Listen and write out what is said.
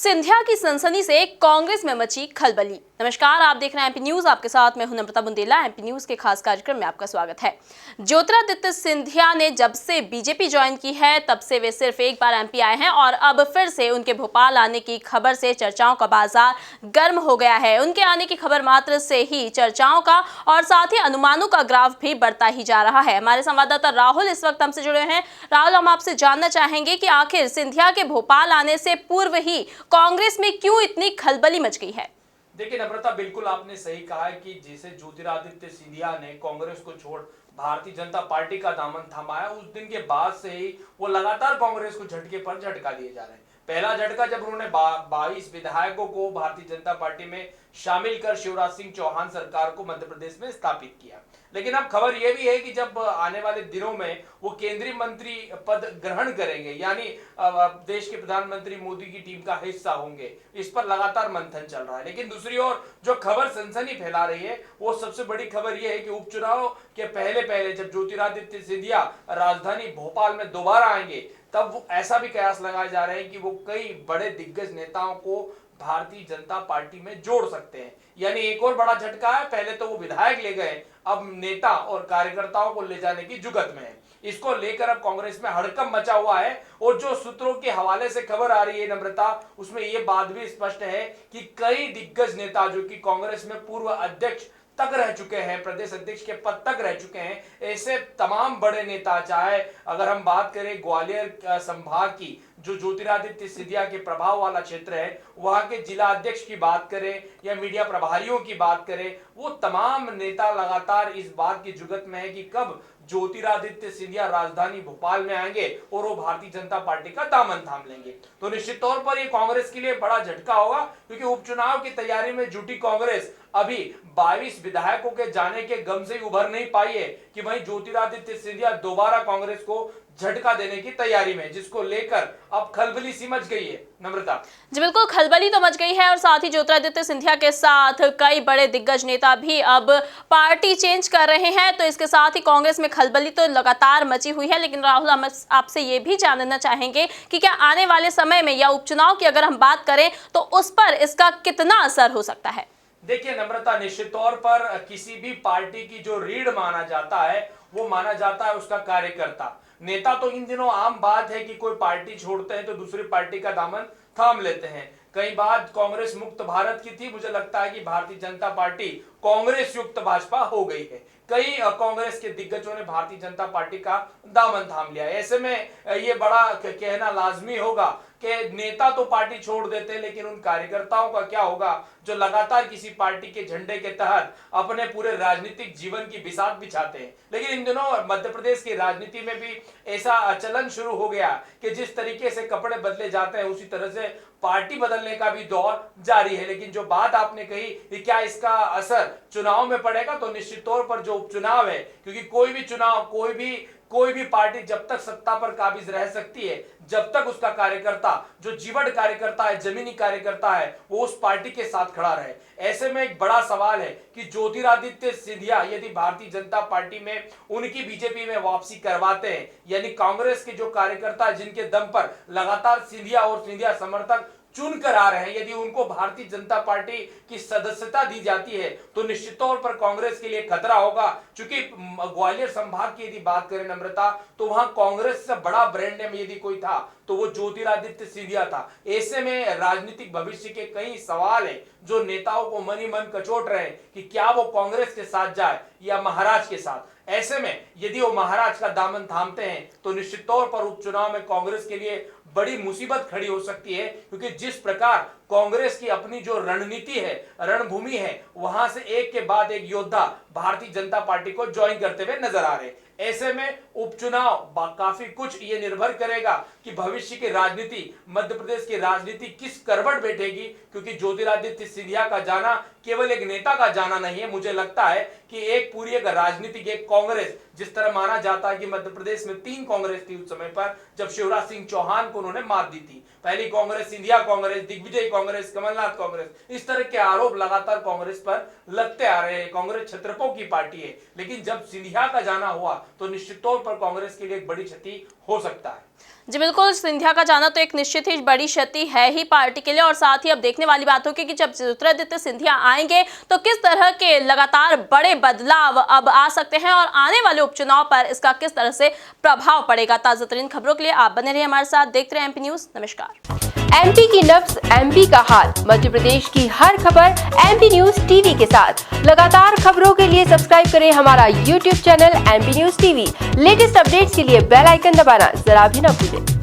सिंधिया की सनसनी से कांग्रेस में मची खलबली। नमस्कार, आप देख रहे हैं एमपी न्यूज। आपके साथ मैं हूं नम्रता बुंदेला। एमपी न्यूज के खास कार्यक्रम में आपका स्वागत है। ज्योतिरादित्य सिंधिया ने जब से बीजेपी ज्वाइन की है तब से वे सिर्फ एक बार एमपी आए हैं और अब फिर से उनके भोपाल आने की खबर से चर्चाओं का बाजार गर्म हो गया है। उनके आने की खबर मात्र से ही चर्चाओं का और साथ ही अनुमानों का ग्राफ भी बढ़ता ही जा रहा है। हमारे संवाददाता राहुल इस वक्त हमसे जुड़े हैं। राहुल, हम आपसे जानना चाहेंगे कि आखिर सिंधिया के भोपाल आने से पूर्व ही कांग्रेस में क्यों इतनी खलबली मच गई है? देखिए नम्रता, बिल्कुल आपने सही कहा है कि जैसे ज्योतिरादित्य सिंधिया ने कांग्रेस को छोड़ भारतीय जनता पार्टी का दामन थमाया, उस दिन के बाद से ही वो लगातार कांग्रेस को झटके पर झटका दिए जा रहे हैं। पहला झटका जब उन्होंने 22 विधायकों को भारतीय जनता पार्टी में शामिल कर शिवराज सिंह चौहान सरकार को मध्य प्रदेश में स्थापित किया। लेकिन अब खबर यह भी है कि जब आने वाले दिनों में वो केंद्रीय मंत्री पद ग्रहण करेंगे, यानी देश के प्रधानमंत्री मोदी की टीम का हिस्सा होंगे, इस पर लगातार मंथन चल रहा है। लेकिन दूसरी ओर जो खबर सनसनी फैला रही है, वो सबसे बड़ी खबर यह है कि उपचुनाव के पहले पहले जब ज्योतिरादित्य सिंधिया राजधानी भोपाल में दोबारा आएंगे, तब वो ऐसा भी कयास लगाए जा रहे हैं कि वो कई बड़े दिग्गज नेताओं को भारतीय जनता पार्टी में जोड़ सकते हैं। यानी एक और बड़ा झटका है। पहले तो वो विधायक ले गए, अब नेता और कार्यकर्ताओं को ले जाने की जुगत में है। इसको लेकर अब कांग्रेस में हड़कंप मचा हुआ है और जो सूत्रों के हवाले से खबर आ रही है नम्रता, उसमें यह बात भी स्पष्ट है कि कई दिग्गज नेता जो कि कांग्रेस में पूर्व अध्यक्ष तक रह चुके हैं, प्रदेश अध्यक्ष के पद तक रह चुके हैं, ऐसे तमाम बड़े नेता, चाहे अगर हम बात करें ग्वालियर संभाग की जो ज्योतिरादित्य सिंधिया के प्रभाव वाला क्षेत्र है, वहां के जिला अध्यक्ष की बात करें या मीडिया प्रभारियों की बात करें, वो तमाम नेता लगातार इस बात की जुगत में है कि कब ज्योतिरादित्य सिंधिया राजधानी भोपाल में आएंगे और वो भारतीय जनता पार्टी का दामन थाम लेंगे। तो निश्चित तौर पर ये कांग्रेस के लिए बड़ा झटका होगा, क्योंकि उपचुनाव की तैयारी में जुटी कांग्रेस अभी 22 विधायकों के जाने के गम से उभर नहीं पाई है कि भाई ज्योतिरादित्य सिंधिया दोबारा कांग्रेस को झटका देने की तैयारी में, जिसको लेकर अब खलबली सी मच गई है नम्रता। जी बिल्कुल, खलबली तो मच गई है और साथ ही ज्योतिरादित्य सिंधिया के साथ कई बड़े दिग्गज नेता भी अब पार्टी चेंज कर रहे हैं। तो इसके साथ ही कांग्रेस में खलबली तो लगातार मची हुई है। लेकिन राहुल, हम आपसे ये भी जानना चाहेंगे कि क्या आने वाले समय में या उपचुनाव की अगर हम बात करें तो उस पर इसका कितना असर हो सकता है? देखिए नम्रता, निश्चित तौर पर किसी भी पार्टी की जो रीढ़ माना जाता है, वो माना जाता है उसका कार्यकर्ता। नेता तो इन दिनों आम बात है कि कोई पार्टी छोड़ते हैं तो दूसरी पार्टी का दामन थाम लेते हैं। कई बात कांग्रेस मुक्त भारत की थी, मुझे लगता है कि भारतीय जनता पार्टी कांग्रेस युक्त भाजपा हो गई है। कई कांग्रेस के दिग्गजों ने भारतीय जनता पार्टी का दामन थाम लिया है। ऐसे में ये बड़ा कहना लाजमी होगा कि नेता तो पार्टी छोड़ देते हैं, लेकिन उन कार्यकर्ताओं का क्या होगा जो लगातार किसी पार्टी के झंडे के तहत अपने पूरे राजनीतिक जीवन की बिसात बिछाते हैं। लेकिन इन दिनों मध्य प्रदेश की राजनीति में भी ऐसा चलन शुरू हो गया कि जिस तरीके से कपड़े बदले जाते हैं, उसी तरह से पार्टी बदलने का भी दौर जारी है। लेकिन जो बात आपने कही कि क्या इसका असर चुनाव में पड़ेगा, तो निश्चित तौर पर जो उपचुनाव है, क्योंकि कोई भी चुनाव, कोई भी पार्टी जब तक सत्ता पर काबिज रह सकती है, जब तक उसका कार्यकर्ता, जो जीवट कार्यकर्ता है, जमीनी कार्यकर्ता है, वो उस पार्टी के साथ खड़ा रहे। ऐसे में एक बड़ा सवाल है कि ज्योतिरादित्य सिंधिया यदि भारतीय जनता पार्टी में उनकी बीजेपी में वापसी करवाते हैं, यानी कांग्रेस के जो कार्यकर्ता जिनके दम पर लगातार सिंधिया और सिंधिया समर्थक चुन कर आ रहे हैं, यदि उनको भारतीय जनता पार्टी की सदस्यता दी जाती है, तो निश्चित तौर पर कांग्रेस के लिए खतरा होगा। क्योंकि ग्वालियर संभाग की यदि बात करें नम्रता, तो वहां कांग्रेस से बड़ा ब्रांड नेम यदि कोई था तो वो ज्योतिरादित्य सिंधिया था। ऐसे में राजनीतिक भविष्य के कई सवाल हैं जो नेताओं को मन ही मन कचोट रहे हैं कि क्या वो कांग्रेस के साथ जाए या महाराज के साथ। ऐसे में यदि वो महाराज का दामन थामते हैं तो निश्चित तौर पर उपचुनाव में कांग्रेस के लिए बड़ी मुसीबत खड़ी हो सकती है, क्योंकि जिस प्रकार कांग्रेस की अपनी जो रणनीति है, रणभूमि है, वहां से एक के बाद एक योद्धा भारतीय जनता पार्टी को ज्वाइन करते हुए नजर आ रहे हैं। ऐसे में उपचुनाव काफी कुछ ये निर्भर करेगा कि भविष्य की राजनीति, मध्य प्रदेश की राजनीति किस करवट बैठेगी, क्योंकि ज्योतिरादित्य सिंधिया का जाना केवल एक नेता का जाना नहीं है। मुझे लगता है कि एक पूरी एक राजनीतिक एक कांग्रेस, जिस तरह माना जाता है कि मध्य प्रदेश में 3 कांग्रेस थी उस समय पर जब शिवराज सिंह चौहान को उन्होंने मात दी थी। पहली कांग्रेस सिंधिया कांग्रेस, दिग्विजय कांग्रेस, कांग्रेस, कमलनाथ कांग्रेस, इस तरह के आरोप लगातार कांग्रेस पर लगते आ रहे हैं। कांग्रेस छत्रपों की पार्टी है, लेकिन जब सिंधिया का जाना हुआ तो निश्चित तौर पर कांग्रेस के लिए एक बड़ी क्षति हो सकता है। जी बिल्कुल, सिंधिया का जाना तो एक निश्चित ही बड़ी क्षति है ही पार्टी के लिए। और साथ ही अब देखने वाली बात होगी कि जब ज्योतिरादित्य सिंधिया आएंगे तो किस तरह के लगातार बड़े बदलाव अब आ सकते हैं और आने वाले उपचुनाव पर इसका किस तरह से प्रभाव पड़ेगा। ताजा तरीन खबरों के लिए आप बने रहिए हमारे साथ, देखते रहे एमपी न्यूज। नमस्कार। एमपी की नब्ज, एमपी का हाल, मध्य प्रदेश की हर खबर एमपी न्यूज टीवी के साथ। लगातार खबरों के लिए सब्सक्राइब करें हमारा YouTube channel MP news TV. Latest updates के लिए बेल आइकन दबाना जरा भी न भूलें।